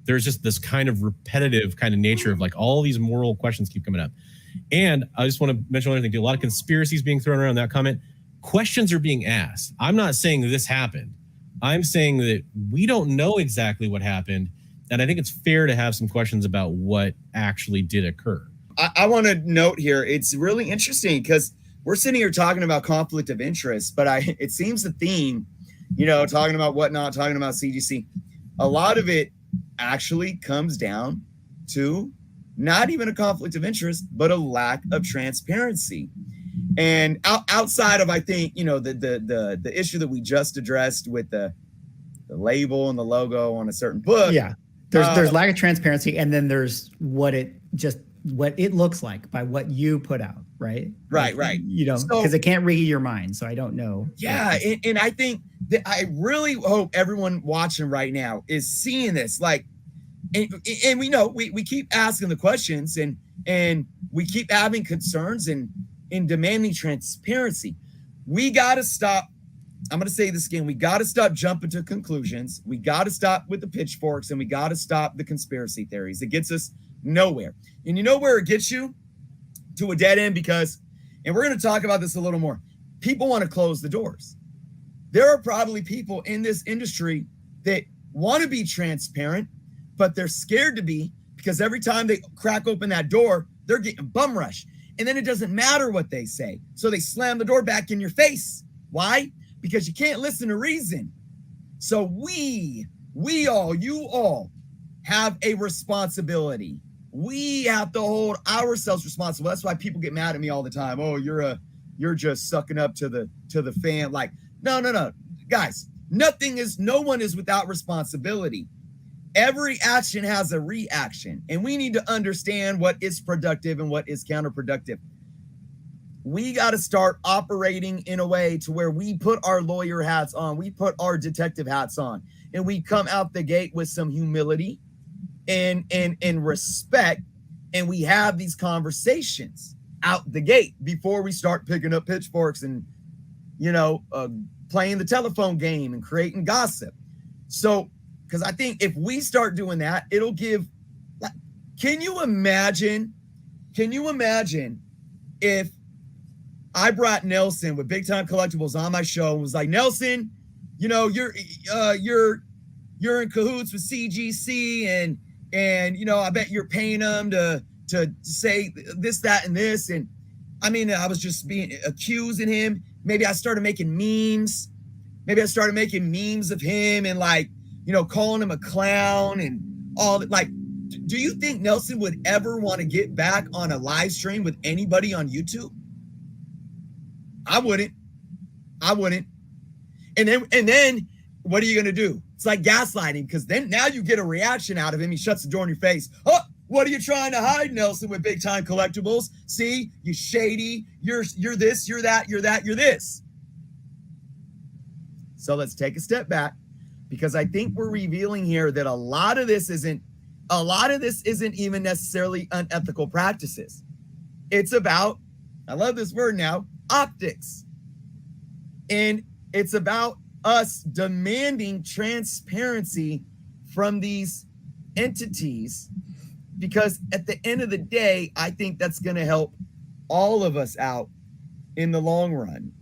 there's just this kind of repetitive kind of nature of like all these moral questions keep coming up. And I just want to mention another thing. A lot of conspiracies being thrown around that comment. Questions are being asked. I'm not saying this happened. I'm saying that we don't know exactly what happened. And I think it's fair to have some questions about what actually did occur. I want to note here, it's really interesting because we're sitting here talking about conflict of interest, but it seems the theme, talking about whatnot, talking about CGC, a lot of it actually comes down to not even a conflict of interest, but a lack of transparency. And outside of, I think, the issue that we just addressed with the label and the logo on a certain book. Yeah, there's lack of transparency, and then there's what it looks like by what you put out, right? Right. Because it can't read your mind, so I don't know. Yeah, and I think that I really hope everyone watching right now is seeing this, like, and we know we keep asking the questions and we keep having concerns and demanding transparency. We got to stop. I'm going to say this again. We got to stop jumping to conclusions. We got to stop with the pitchforks, and we got to stop the conspiracy theories. It gets us nowhere. And you know where it gets you? To a dead end, because, and we're going to talk about this a little more, people want to close the doors. There are probably people in this industry that want to be transparent, but they're scared to be, because every time they crack open that door, they're getting bum rushed. And then it doesn't matter what they say. So they slam the door back in your face. Why? Because you can't listen to reason. So we all, you all have a responsibility. We have to hold ourselves responsible. That's why people get mad at me all the time. Oh, you're just sucking up to the fan. Like, no. Guys, no one is without responsibility. Every action has a reaction, and we need to understand what is productive and what is counterproductive. We got to start operating in a way to where we put our lawyer hats on, we put our detective hats on, and we come out the gate with some humility and respect, and we have these conversations out the gate before we start picking up pitchforks and playing the telephone game and creating gossip. So, because I think if we start doing that, it'll give. Can you imagine if I brought Nelson with Big Time Collectibles on my show and was like, Nelson, you're in cahoots with CGC and I bet you're paying them to say this, that, and this. And I mean, I was just accusing him. Maybe I started making memes. Of him and calling him a clown and all that. Like, do you think Nelson would ever want to get back on a live stream with anybody on YouTube? I wouldn't. And then what are you going to do? It's like gaslighting, because then now you get a reaction out of him. He shuts the door in your face. Oh, what are you trying to hide, Nelson, with Big Time Collectibles? See, you shady. You're this, you're that, you're this. So let's take a step back, because I think we're revealing here that a lot of this isn't even necessarily unethical practices. It's about, I love this word now, optics. And it's about us demanding transparency from these entities, because at the end of the day, I think that's going to help all of us out in the long run.